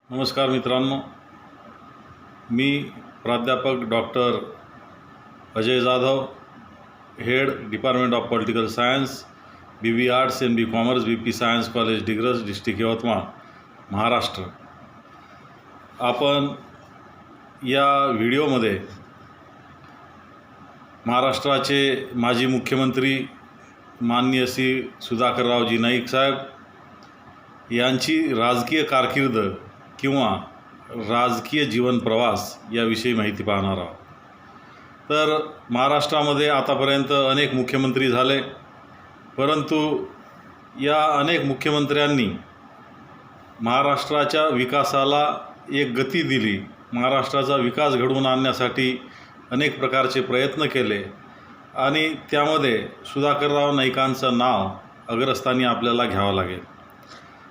नमस्कार मित्रांनो, मी प्राध्यापक doctor Ajay Jadhav, head department of political science, BB arts end BB commerce, BP science college Digras, district Yavatmal, Maharashtra. आपण या व्हिडिओमध्ये महाराष्ट्राचे माजी मुख्यमंत्री माननीय श्री सुधाकररावजी नाईक साहेब यांची राजकीय कारकीर्द किंवा राजकीय जीवन प्रवास याविषयी माहिती पाहणार आहोत. तर महाराष्ट्रामध्ये आतापर्यंत अनेक मुख्यमंत्री झाले, परंतु या अनेक मुख्यमंत्र्यांनी महाराष्ट्राच्या विकासाला एक गती दिली. महाराष्ट्राचा विकास घडवून आणण्यासाठी अनेक प्रकारचे प्रयत्न केले आणि त्यामध्ये सुधाकरराव नाईकांचं नाव अग्रस्थानी आपल्याला घ्यावं लागेल.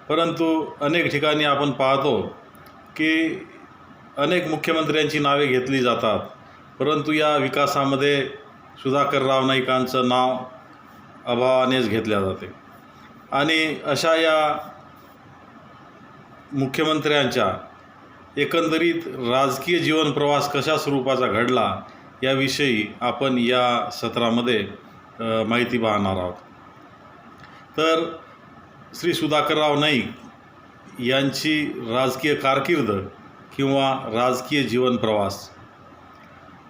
परंतु अनेक ठिकाणी आपण पाहतो की अनेक मुख्यमंत्र्यांची नावे घेतली जातात, परंतु या विकासामध्ये सुधाकरराव नाईकांचं नाव अभावानेच घेतल्या जाते. आणि अशा या मुख्यमंत्र्यांच्या एकंदरीत राजकीय जीवन प्रवास कशा स्वरूपाचा घडला याविषयी आपण या सत्रामध्ये माहिती पाहणार आहोत. तर श्री सुधाकरराव नाईक यांची राजकीय कारकीर्द किंवा राजकीय जीवन प्रवास.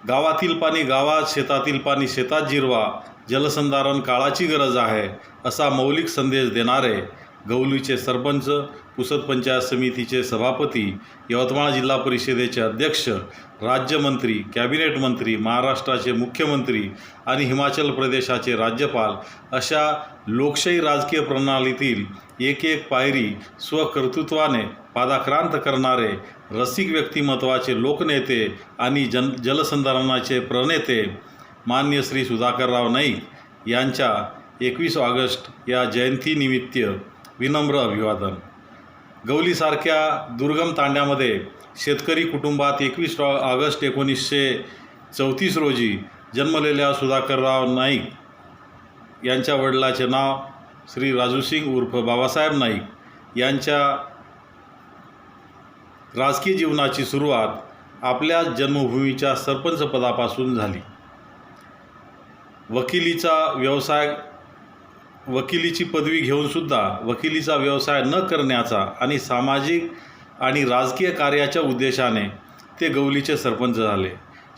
गावातील पाणी गावात, शेतातील पाणी शेतात जिरवा, जलसंधारण काळाची गरज आहे, असा मौलिक संदेश देणारे गवलीचे सरपंच, पुसद पंचायत समितीचे सभापती, यवतमाळ जिल्हा परिषदेचे अध्यक्ष, राज्यमंत्री, कॅबिनेट मंत्री, महाराष्ट्राचे मुख्यमंत्री आणि हिमाचल प्रदेशाचे राज्यपाल अशा लोकशाही राजकीय प्रणालीतील एक एक पायरी स्वकर्तृत्वाने पादाक्रांत करणारे रसिक व्यक्तिमत्वाचे लोकनेते आणि जलसंधारणाचे प्रणेते माननीय श्री सुधाकरराव नाईक यांच्या 21 ऑगस्ट या जयंतीनिमित्त विनम्र अभिवादन. गवलीसारख्या दुर्गम तांड्यामध्ये शेतकरी कुटुंबात 21 ऑगस्ट 1934 रोजी जन्मलेल्या सुधाकरराव नाईक यांच्या वडिलाचे नाव श्री राजूसिंग उर्फ बाबासाहेब नाईक यांच्या राजकीय जीवनाची सुरुवात आपल्या जन्मभूमीच्या सरपंच पदापासून झाली. वकिलीची पदवी घेऊनसुद्धा वकिलीचा व्यवसाय न करण्याचा आणि सामाजिक आणि राजकीय कार्याच्या उद्देशाने ते गवलीचे सरपंच झाले.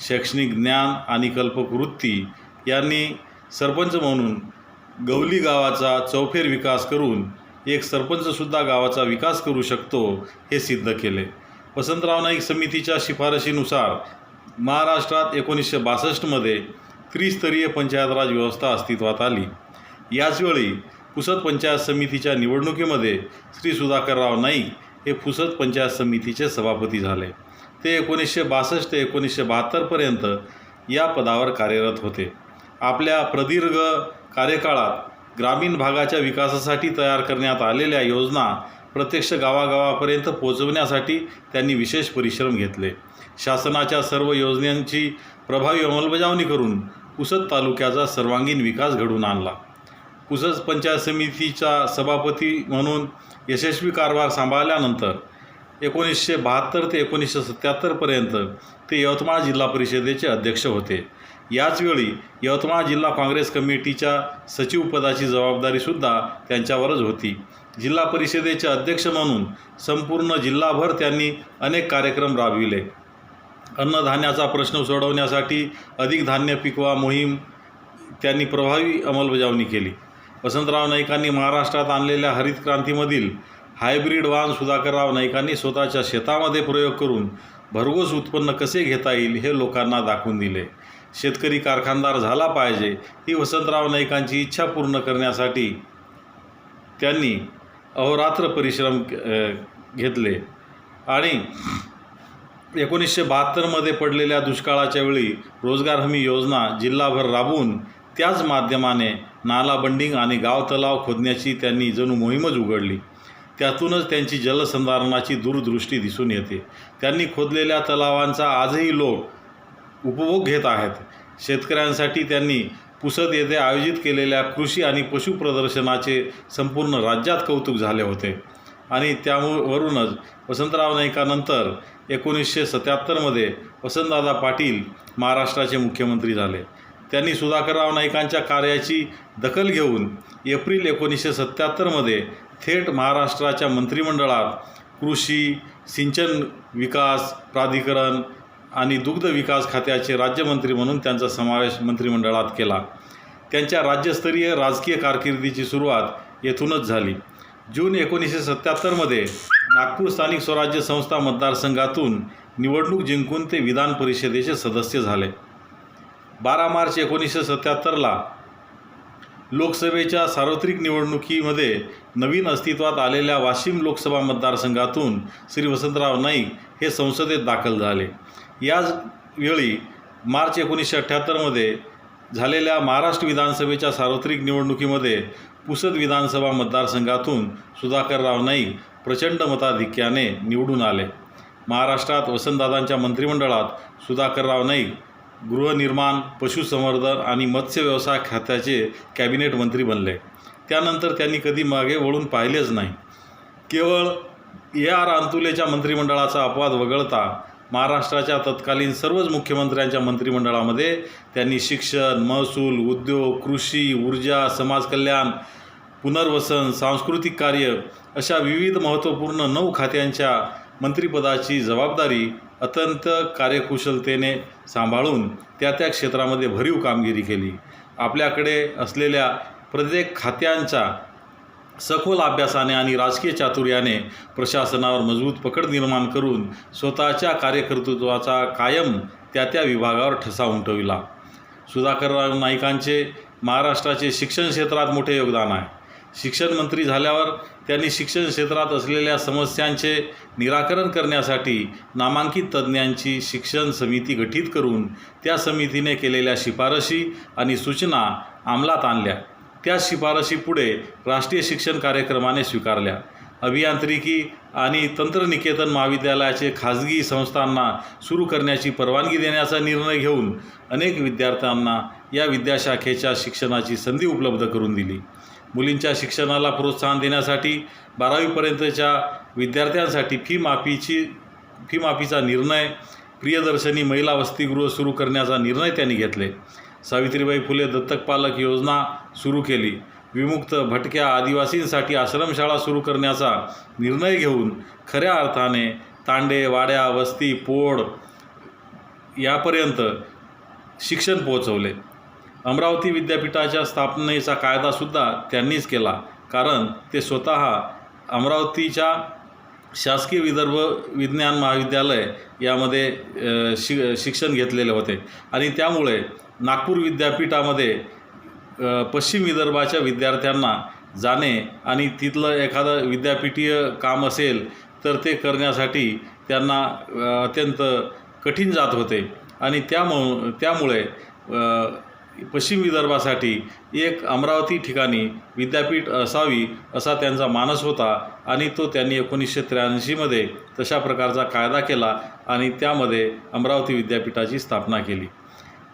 शैक्षणिक ज्ञान आणि कल्पवृत्ती यांनी सरपंच म्हणून गवली गावाचा चौफेर विकास करून एक सरपंचसुद्धा गावाचा विकास करू शकतो हे सिद्ध केले. वसंतराव नाईक समितीच्या शिफारशीनुसार महाराष्ट्रात 1962मध्ये त्रिस्तरीय पंचायत राज व्यवस्था अस्तित्वात आली. याचवेळी पुसद पंचायत समितीच्या निवडणुकीमध्ये श्री सुधाकरराव नाईक हे पुसद पंचायत समितीचे सभापती झाले. ते 1962 ते 1972पर्यंत या पदावर कार्यरत होते. आपल्या प्रदीर्घ कार्यकाळात ग्रामीण भागाच्या विकासासाठी तयार करण्यात आलेल्या योजना प्रत्यक्ष गावागावापर्यंत पोहोचवण्यासाठी त्यांनी विशेष परिश्रम घेतले. शासनाच्या सर्व योजनांची प्रभावी अंमलबजावणी करून पुसद तालुक्याचा सर्वांगीण विकास घडवून आणला. पुसद पंचायत समितीचा सभापती म्हणून यशस्वी कारभार सांभाळल्यानंतर 1972 ते 1977पर्यंत ते यवतमाळ जिल्हा परिषदेचे अध्यक्ष होते. याचवेळी यवतमाळ जिल्हा काँग्रेस कमिटीच्या सचिवपदाची जबाबदारीसुद्धा त्यांच्यावरच होती. जिल्हा परिषदेचे अध्यक्ष म्हणून संपूर्ण जिल्हाभर त्यांनी अनेक कार्यक्रम राबविले. अन्नधान्याचा प्रश्न सोडवण्यासाठी अधिक धान्य पिकवा मोहीम त्यांनी प्रभावी अंमलबजावणी केली. वसंतराव नाईकांनी महाराष्ट्रात आणलेल्या हरित क्रांतीमधील हायब्रिड वाण सुधाकरराव नाईकांनी स्वतःच्या शेतामध्ये प्रयोग करून भरघोस उत्पन्न कसे घेता येईल हे लोकांना दाखवून दिले. शेतकरी कारखानदार झाला पाहिजे ही वसंतराव नाईकांची इच्छा पूर्ण करण्यासाठी त्यांनी अहोरात्र परिश्रम घेतले आणि 1972मध्ये पडलेल्या दुष्काळाच्या वेळी रोजगार हमी योजना जिल्हाभर राबवून त्याच माध्यमाने नाला बंडिंग आणि गाव तलाव खोदण्याची त्यांनी जणू मोहीमच उघडली. त्यातूनच त्यांची जलसंधारणाची दूरदृष्टी दिसून येते. त्यांनी खोदलेल्या तलावांचा आजही लोक उपभोग घेत आहेत. शेतकऱ्यांसाठी त्यांनी पुसद येथे आयोजित केलेल्या कृषी आणि पशु प्रदर्शनाचे संपूर्ण राज्यात कौतुक झाले होते. आणि त्यावरूनच वसंतराव नाईकानंतर 1977मध्ये वसंतदादा पाटील महाराष्ट्राचे मुख्यमंत्री झाले. त्यांनी सुधाकरराव नाईकांच्या कार्याची दखल घेऊन एप्रिल 1977मध्ये थेट महाराष्ट्राच्या मंत्रिमंडळात कृषी, सिंचन विकास प्राधिकरण आणि दुग्ध विकास खात्याचे राज्यमंत्री म्हणून त्यांचा समावेश मंत्रिमंडळात केला. त्यांच्या राज्यस्तरीय राजकीय कारकिर्दीची सुरुवात येथूनच झाली. जून 1977मध्ये नागपूर स्थानिक स्वराज्य संस्था मतदारसंघातून निवडणूक जिंकून ते विधान परिषदेचे सदस्य झाले. 12 मार्च 1977ला लोकसभेच्या सार्वत्रिक निवडणुकीमध्ये नवीन अस्तित्वात आलेल्या वाशिम लोकसभा मतदारसंघातून श्री वसंतराव नाईक हे संसदेत दाखल झाले. याच वेळी मार्च 1978मध्ये झालेल्या महाराष्ट्र विधानसभेच्या सार्वत्रिक निवडणुकीमध्ये पुसद विधानसभा मतदारसंघातून सुधाकरराव नाईक प्रचंड मताधिक्याने निवडून आले. महाराष्ट्रात वसंतदादांच्या मंत्रिमंडळात सुधाकरराव नाईक गृहनिर्माण, पशुसंवर्धन आणि मत्स्य व्यवसाय खात्याचे कॅबिनेट मंत्री बनले. त्यानंतर त्यांनी कधी मागे वळून पाहिलेच नाही. केवळ AR अंतुलेच्या मंत्रिमंडळाचा अपवाद वगळता महाराष्ट्राच्या तत्कालीन सर्वच मुख्यमंत्र्यांच्या मंत्रिमंडळामध्ये त्यांनी शिक्षण, महसूल, उद्योग, कृषी, ऊर्जा, समाजकल्याण, पुनर्वसन, सांस्कृतिक कार्य अशा विविध महत्त्वपूर्ण 9 खात्यांच्या मंत्रिपदाची जबाबदारी अत्यंत कार्यकुशलतेने सांभाळून त्या क्षेत्रामध्ये भरीव कामगिरी केली. आपल्याकडे असलेल्या प्रत्येक खात्यांच्या सखोल अभ्यासाने आणि राजकीय चातुर्याने प्रशासनावर मजबूत पकड निर्माण करून स्वतःच्या कार्यकर्तृत्वाचा कायम त्या विभागावर ठसा उमटविला. सुधाकरराव नाईकांचे महाराष्ट्राचे शिक्षण क्षेत्रात मोठे योगदान आहे. शिक्षण मंत्री झाल्यावर त्यांनी शिक्षण क्षेत्रात असलेल्या समस्यांचे निराकरण करण्यासाठी नामांकित तज्ज्ञांची शिक्षण समिती गठीत करून त्या समितीने केलेल्या शिफारशी आणि सूचना अंमलात आणल्या. त्या शिफारशी पुढे राष्ट्रीय शिक्षण कार्यक्रमाने स्वीकारल्या. अभियांत्रिकी आणि तंत्रनिकेतन महाविद्यालयाचे खाजगी संस्थांना सुरू करण्याची परवानगी देण्याचा निर्णय घेऊन अनेक विद्यार्थ्यांना या विद्याशाखेच्या शिक्षणाची संधी उपलब्ध करून दिली. मुलींच्या शिक्षणाला प्रोत्साहन देण्यासाठी 12वीपर्यंतच्या विद्यार्थ्यांसाठी फी माफीचा निर्णय, प्रियदर्शनी महिला वसतिगृह सुरू करण्याचा निर्णय त्यांनी घेतले. सावित्रीबाई फुले दत्तक पालक योजना सुरू केली. विमुक्त भटक्या आदिवासींसाठी आश्रमशाळा सुरू करण्याचा निर्णय घेऊन खऱ्या अर्थाने तांडे, वाड्या, वस्ती, पोड यापर्यंत शिक्षण पोहोचवले. अमरावती विद्यापीठाच्या स्थापनेचा कायदासुद्धा त्यांनीच केला, कारण ते स्वतः अमरावतीच्या शासकीय विदर्भ विज्ञान महाविद्यालय यामध्ये शिक्षण घेतलेले होते आणि त्यामुळे नागपूर विद्यापीठामध्ये पश्चिम विदर्भाच्या विद्यार्थ्यांना जाणे आणि तिथलं एखादं विद्यापीठीय काम असेल तर ते करण्यासाठी त्यांना अत्यंत कठीण जात होते आणि त्यामुळे पश्चिम विदर्भासाठी एक अमरावती ठिकाणी विद्यापीठ असावी असा त्यांचा मानस होता आणि तो त्यांनी 1983मध्ये तशा प्रकारचा कायदा केला आणि त्यामध्ये अमरावती विद्यापीठाची स्थापना केली.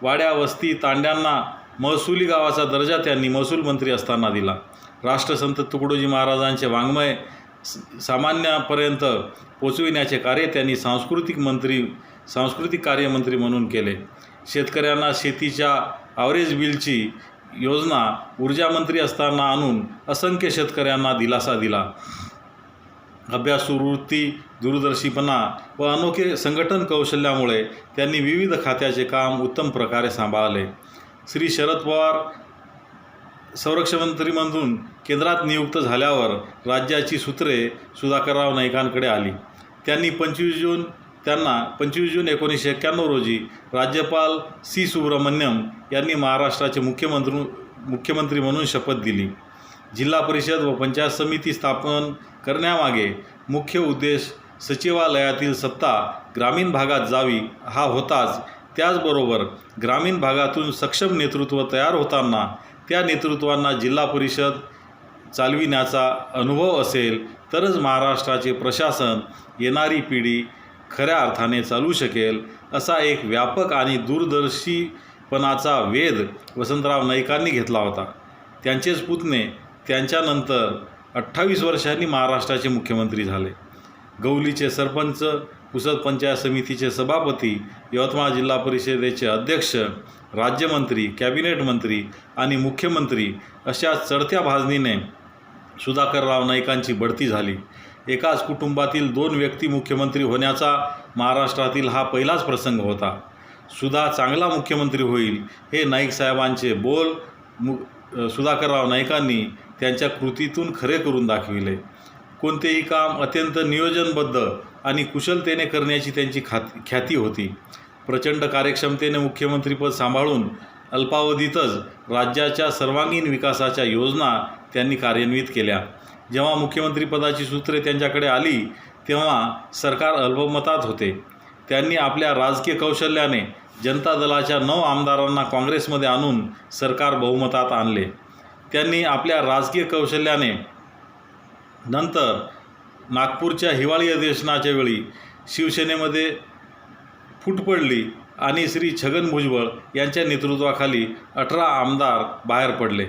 वाड्या, वस्ती, तांड्यांना महसुली गावाचा दर्जा त्यांनी महसूल मंत्री असताना दिला. राष्ट्रसंत तुकडोजी महाराजांचे वाङ्मय सामान्यापर्यंत पोचविण्याचे कार्य त्यांनी सांस्कृतिक कार्यमंत्री म्हणून केले. शेतकऱ्यांना शेतीच्या ॲव्हरेज बिलची योजना ऊर्जामंत्री असताना आणून असंख्य शेतकऱ्यांना दिलासा दिला. अभ्यासू वृत्ती, दूरदर्शीपणा व अनोखे संघटन कौशल्यामुळे त्यांनी विविध खात्याचे काम उत्तम प्रकारे सांभाळले. श्री शरद पवार संरक्षण मंत्रीमधून केंद्रात नियुक्त झाल्यावर राज्याची सूत्रे सुधाकरराव नाईकांकडे आली. त्यांना 25 जून 1991 रोजी राज्यपाल C. सुब्रमण्यम यांनी महाराष्ट्राचे मुख्यमंत्री म्हणून शपथ दिली. जिल्हा परिषद व पंचायत समिती स्थापन करण्यामागे मुख्य उद्देश सचिवालयातील सत्ता ग्रामीण भागात जावी हा होताच. त्याचबरोबर ग्रामीण भागातून सक्षम नेतृत्व तयार होताना त्या नेतृत्वांना जिल्हा परिषद चालविण्याचा अनुभव असेल तरच महाराष्ट्राचे प्रशासन येणारी पिढी खऱ्या अर्थाने चालू शकेल, असा एक व्यापक आणि दूरदर्शीपणाचा वेध वसंतराव नाईकांनी घेतला होता. त्यांचेच पुतणे त्यांच्यानंतर 28 वर्षांनी महाराष्ट्राचे मुख्यमंत्री झाले. गवलीचे सरपंच, पुसद पंचायत समितीचे सभापती, यवतमाळ जिल्हा परिषदेचे अध्यक्ष, राज्यमंत्री, कॅबिनेट मंत्री आणि मुख्यमंत्री अशा चढत्या भाजणीने सुधाकरराव नाईकांची बढती झाली. एकाच कुटुंबातील 2 व्यक्ती मुख्यमंत्री होण्याचा महाराष्ट्रातील हा पहिलाच प्रसंग होता. सुधा चांगला मुख्यमंत्री होईल हे नाईक साहेबांचे बोल सुधाकरराव नाईकांनी त्यांच्या कृतीतून खरे करून दाखविले. कोणतेही काम अत्यंत नियोजनबद्ध आणि कुशलतेने करण्याची त्यांची ख्याती होती. प्रचंड कार्यक्षमतेने मुख्यमंत्रीपद सांभाळून अल्पावधीतच राज्याच्या सर्वांगीण विकासाच्या योजना त्यांनी कार्यान्वित केल्या. जेव्हा मुख्यमंत्रीपदाची सूत्रे त्यांच्याकडे आली तेव्हा सरकार अल्पमतात होते. त्यांनी आपल्या राजकीय कौशल्याने जनता दलाच्या 9 आमदारांना काँग्रेसमध्ये आणून सरकार बहुमतात आणले. त्यांनी आपल्या राजकीय कौशल्याने नंतर नागपूरच्या हिवाळी अधिवेशनाच्या वेळी शिवसेनेमध्ये फूट पडली आणि श्री छगन भुजबळ यांच्या नेतृत्वाखाली 18 आमदार बाहेर पडले.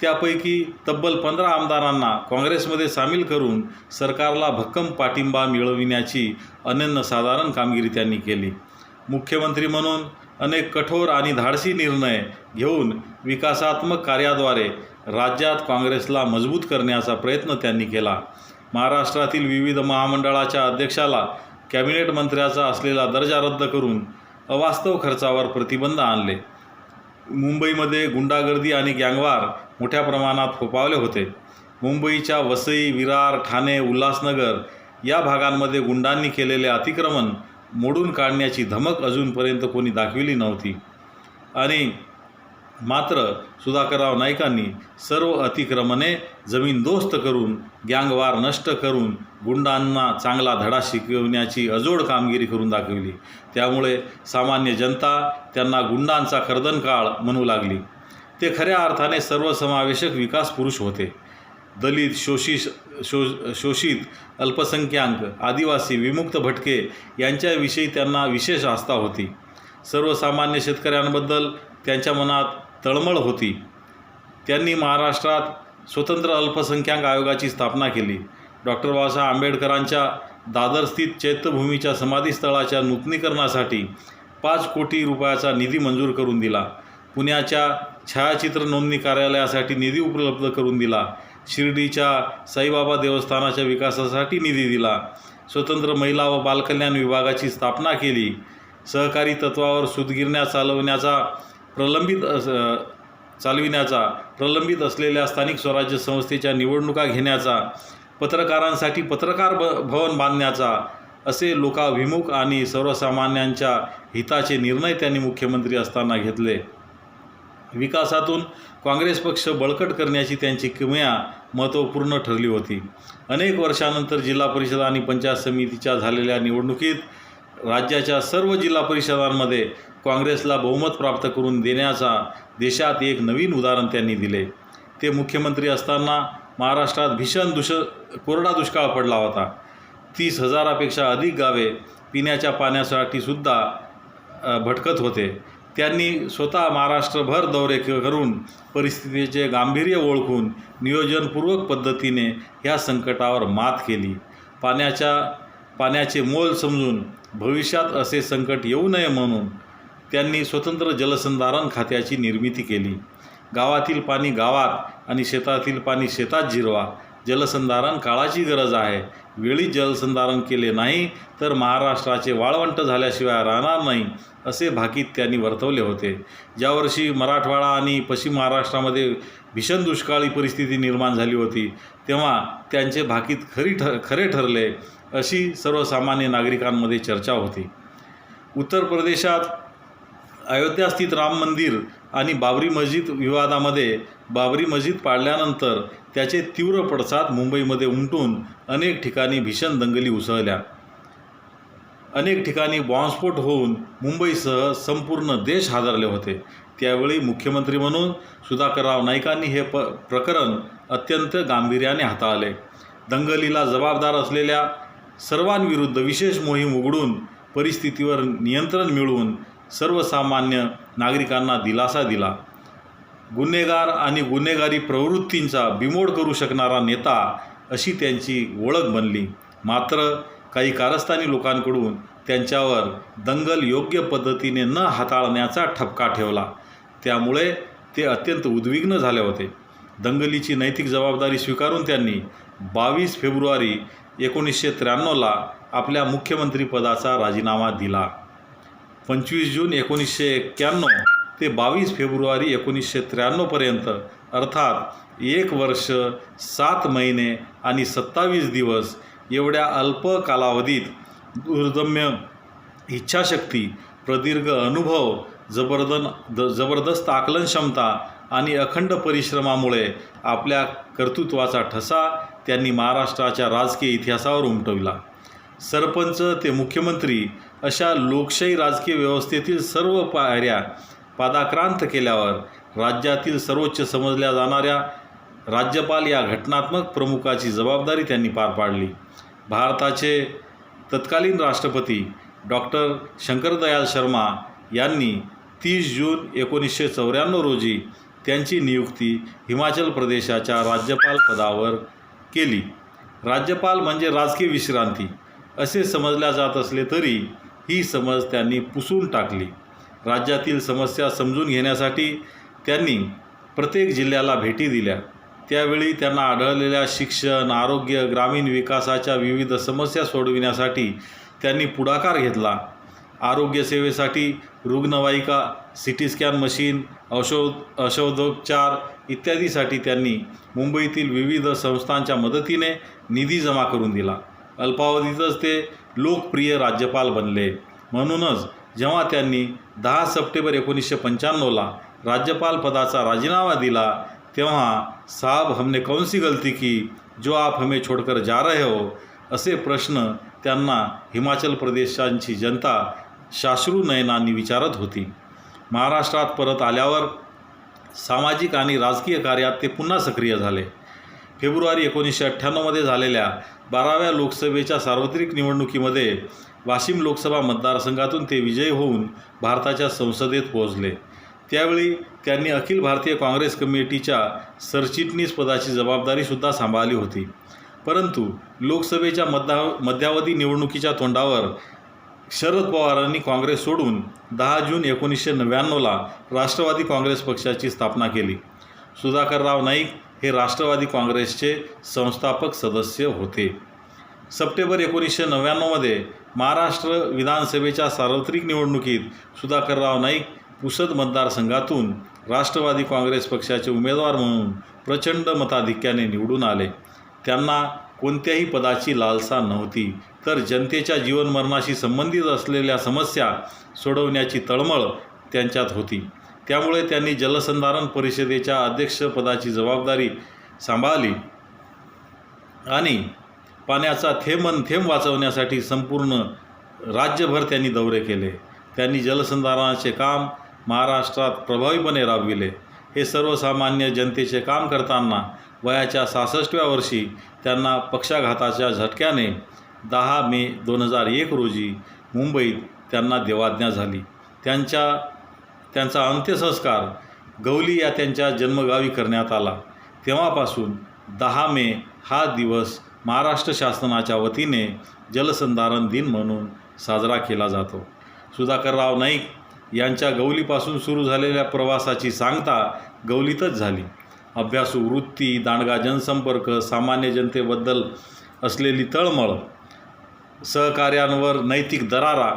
त्यापैकी तब्बल 15 आमदारांना काँग्रेसमध्ये सामील करून सरकारला भक्कम पाठिंबा मिळविण्याची अनन्यसाधारण कामगिरी त्यांनी केली. मुख्यमंत्री म्हणून अनेक कठोर आणि धाडसी निर्णय घेऊन विकासात्मक कार्याद्वारे राज्यात काँग्रेसला मजबूत करण्याचा प्रयत्न त्यांनी केला. महाराष्ट्रातील विविध महामंडळाच्या अध्यक्षाला कॅबिनेट मंत्र्याचा असलेला दर्जा रद्द करून अवास्तव खर्चावर प्रतिबंध आणले. मुंबईमध्ये गुंडागर्दी आणि गँगवार मोठ्या प्रमाणात फोफावले होते. मुंबईच्या वसई, विरार, ठाणे, उल्हासनगर या भागांमध्ये गुंडांनी केलेले अतिक्रमण मोडून काढण्याची धमक अजूनपर्यंत कोणी दाखविली नव्हती. आणि मात्र सुधाकरराव नाईकांनी सर्व अतिक्रमणे जमीनदोस्त करून, गँगवार नष्ट करून गुंडांना चांगला धडा शिकवण्याची अजोड कामगिरी करून दाखविली. त्यामुळे सामान्य जनता त्यांना गुंडांचा कर्दनकाळ म्हणू लागली. ते खऱ्या अर्थाने सर्वसमावेशक विकास पुरुष होते. दलित, शोषित, अल्पसंख्याक, आदिवासी, विमुक्त भटके यांच्याविषयी त्यांना विशेष आस्था होती. सर्वसामान्य शेतकऱ्यांबद्दल त्यांच्या मनात तळमळ होती. त्यांनी महाराष्ट्रात स्वतंत्र अल्पसंख्याक आयोगाची स्थापना केली. डॉक्टर बाबासाहेब आंबेडकरांच्या दादरस्थित चैत्यभूमीच्या समाधीस्थळाच्या नूतनीकरणासाठी 5 कोटी रुपयाचा निधी मंजूर करून दिला. पुण्याच्या छायाचित्र नोंदणी कार्यालयासाठी निधी उपलब्ध करून दिला. शिर्डीच्या साईबाबा देवस्थानाच्या विकासासाठी निधी दिला. स्वतंत्र महिला व बालकल्याण विभागाची स्थापना केली. सहकारी तत्वावर सूतगिरण्या प्रलंबित असलेल्या स्थानिक स्वराज्य संस्थेच्या निवडणुका घेण्याचा, पत्रकारांसाठी पत्रकार भवन बांधण्याचा असे लोकाभिमुख आणि सर्वसामान्यांच्या हिताचे निर्णय त्यांनी मुख्यमंत्री असताना घेतले. विकासातून काँग्रेस पक्ष बळकट करण्याची त्यांची किमया महत्त्वपूर्ण ठरली होती. अनेक वर्षानंतर जिल्हा परिषद आणि पंचायत समितीच्या झालेल्या निवडणुकीत राज्याच्या सर्व जिल्हा परिषदांमध्ये काँग्रेसला बहुमत प्राप्त करून देण्याचा देशात एक नवीन उदाहरण त्यांनी दिले. ते मुख्यमंत्री असताना महाराष्ट्रात भीषण कोरडा दुष्काळ पडला होता. 30,000पेक्षा अधिक गावे पिण्याच्या पाण्यासाठी सुद्धा भटकत होते. त्यांनी स्वतः महाराष्ट्रभर दौरे करून परिस्थितीचे गांभीर्य ओळखून नियोजनपूर्वक पद्धतीने ह्या संकटावर मात केली. पाण्याचे मोल समजून भविष्यात असे संकट येऊ नये म्हणून त्यांनी स्वतंत्र जलसंधारण खात्याची निर्मिती केली. गावातील पाणी गावात आणि शेतातील पाणी शेतात जिरवा. जलसंधारण काळाची गरज आहे. वेळी जलसंधारण केले नाही तर महाराष्ट्राचे वाळवंट झाल्याशिवाय राहणार नाही असे भाकीत त्यांनी वर्तवले होते. ज्या वर्षी मराठवाडा आणि पश्चिम महाराष्ट्रामध्ये भीषण दुष्काळी परिस्थिती निर्माण झाली होती तेव्हा त्यांचे भाकीत खरे ठरले अशी सर्वसामान्य नागरिकांमध्ये चर्चा होती. उत्तर प्रदेशात अयोध्यास्थित राम मंदिर आणि बाबरी मस्जिद विवादामध्ये बाबरी मस्जिद पाडल्यानंतर त्याचे तीव्र पडसाद मुंबईमध्ये उमटून अनेक ठिकाणी भीषण दंगली उसळल्या. अनेक ठिकाणी बॉम्बस्फोट होऊन मुंबईसह संपूर्ण देश हादरले होते. त्यावेळी मुख्यमंत्री म्हणून सुधाकरराव नाईकांनी हे प्रकरण अत्यंत गांभीर्याने हाताळले. दंगलीला जबाबदार असलेल्या सर्वांविरुद्ध विशेष मोहीम उघडून परिस्थितीवर नियंत्रण मिळवून सर्वसामान्य नागरिकांना दिलासा दिला. गुन्हेगार आणि गुन्हेगारी प्रवृत्तींचा बिमोड करू शकणारा नेता अशी त्यांची ओळख बनली. मात्र काही कारस्थानी लोकांकडून त्यांच्यावर दंगल योग्य पद्धतीने न हाताळण्याचा ठपका ठेवला. त्यामुळे ते अत्यंत उद्विग्न झाले होते. दंगलीची नैतिक जबाबदारी स्वीकारून त्यांनी 22 फेब्रुवारी 1993ला आपल्या मुख्यमंत्रीपदाचा राजीनामा दिला. 25 जून 1991 ते 22 फेब्रुवारी 1993पर्यंत अर्थात 1 वर्ष 7 महिने आणि 27 दिवस एवढ्या अल्प कालावधीत दुर्दम्य इच्छाशक्ती, प्रदीर्घ अनुभव, जबरदस्त आकलनक्षमता आणि अखंड परिश्रमामुळे आपल्या कर्तृत्वाचा ठसा त्यांनी महाराष्ट्राच्या राजकीय इतिहासावर उमटविला. सरपंच ते मुख्यमंत्री अशा लोकशाही राजकीय व्यवस्थेतील सर्व पायऱ्या पादाक्रांत केल्यावर राज्यातील सर्वोच्च समजल्या जाणाऱ्या राज्यपाल या घटनात्मक प्रमुखाची जबाबदारी त्यांनी पार पाडली. भारताचे तत्कालीन राष्ट्रपती डॉक्टर शंकरदयाळ शर्मा यांनी 30 जून 1994 रोजी त्यांची नियुक्ती हिमाचल प्रदेशाच्या राज्यपाल पदावर केली. राज्यपाल म्हणजे राजकीय विश्रांती असे समजल्या जात असले तरी ही समज त्यांनी पुसून टाकली. राज्यातील समस्या समजून घेण्यासाठी त्यांनी प्रत्येक जिल्ह्याला भेटी दिल्या. त्यावेळी त्यांना आढळलेल्या शिक्षण, आरोग्य, ग्रामीण विकासाच्या विविध समस्या सोडविण्यासाठी त्यांनी पुढाकार घेतला. आरोग्यसेवेसाठी रुग्णवाहिका, सिटी स्कॅन मशीन, औषधोपचार इत्यादीसाठी त्यांनी मुंबईतील विविध संस्थांच्या मदतीने निधी जमा करून दिला. अल्पावधीतच ते लोकप्रिय राज्यपाल बनले. म्हणूनच जेव्हा त्यांनी 10 सप्टेंबर 1995ला राज्यपाल पदाचा राजीनामा दिला तेव्हा साहब हमने कौन सी गलती की जो आप हमें छोड़कर जा रहे हो असे प्रश्न त्यांना हिमाचल प्रदेशाची जनता साश्रू नयनांनी विचारत होती. महाराष्ट्रात परत आल्यावर सामाजिक आणि राजकीय कार्यात ते पुन्हा सक्रिय झाले. फेब्रुवारी 1998मध्ये झालेल्या 12व्या लोकसभेच्या सार्वत्रिक निवडणुकीमध्ये वाशिम लोकसभा मतदारसंघातून ते विजयी होऊन भारताच्या संसदेत पोहोचले. त्यावेळी त्यांनी अखिल भारतीय काँग्रेस कमिटीच्या सरचिटणीस पदाची जबाबदारीसुद्धा सांभाळली होती. परंतु लोकसभेच्या मध्यावधी निवडणुकीच्या तोंडावर शरद पवारांनी काँग्रेस सोडून 10 जून 1999ला राष्ट्रवादी काँग्रेस पक्षाची स्थापना केली. सुधाकरराव नाईक हे राष्ट्रवादी काँग्रेसचे संस्थापक सदस्य होते. सप्टेंबर 1999मध्ये महाराष्ट्र विधानसभेच्या सार्वत्रिक निवडणुकीत सुधाकरराव नाईक पुसद मतदारसंघातून राष्ट्रवादी काँग्रेस पक्षाचे उमेदवार म्हणून प्रचंड मताधिक्याने निवडून आले. त्यांना कोणत्याही पदाची लालसा नव्हती, तर जनतेच्या जीवनमरणाशी संबंधित असलेल्या समस्या सोडवण्याची तळमळ त्यांच्यात होती. त्यामुळे त्यांनी जलसंधारण परिषदेच्या अध्यक्षपदाची जबाबदारी सांभाळली आणि पाण्याचा थेंब वाचवण्यासाठी संपूर्ण राज्यभर त्यांनी दौरे केले. त्यांनी जलसंधारणाचे काम महाराष्ट्रात प्रभावीपणे राबविले. हे सर्वसामान्य जनतेचे काम करताना वयाच्या 66व्या वर्षी त्यांना पक्षाघाताच्या झटक्याने 10 मे 2001 रोजी मुंबईत त्यांना देवाज्ञा झाली. त्यांचा अंत्यसंस्कार गौली या त्यांच्या जन्मगावी करण्यात आला. तेव्हापासून 10 मे हा दिवस महाराष्ट्र शासनाच्या वतीने जलसंधारण दिन म्हणून साजरा केला जातो. सुधाकरराव नाईक यांच्या गौलीपासून सुरू झालेल्या प्रवासाची सांगता गौलीतच झाली. अभ्यासू वृत्ती, दांडगा जनसंपर्क, सामान्य जनतेबद्दल असलेली तळमळ, सहकार्यांवर नैतिक दरारा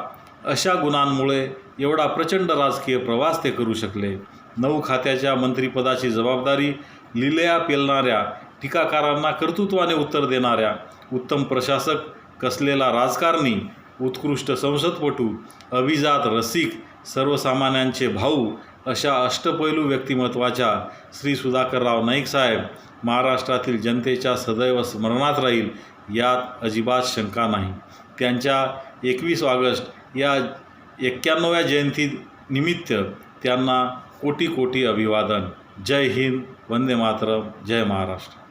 अशा गुणांमुळे एवढा प्रचंड राजकीय प्रवास ते करू शकले. 9 खात्याच्या मंत्रिपदाची जबाबदारी लिलया पेलणाऱ्या, टीकाकारांना कर्तृत्वाने उत्तर देणाऱ्या, उत्तम प्रशासक कसलेला राजकारणी, उत्कृष्ट संसदपटू, अभिजात रसिक, सर्वसामान्यांचे भाऊ अशा अष्टपैलू व्यक्तिमत्वाच्या श्री सुधाकरराव नाईक साहेब महाराष्ट्रातील जनतेच्या सदैव स्मरणात राहील यात अजिबात शंका नाही. त्यांच्या 21 ऑगस्ट या 91व्या जयंतीनिमित्त त्यांना कोटी कोटी अभिवादन. जय हिंद, वंदे मातरम, जय महाराष्ट्र.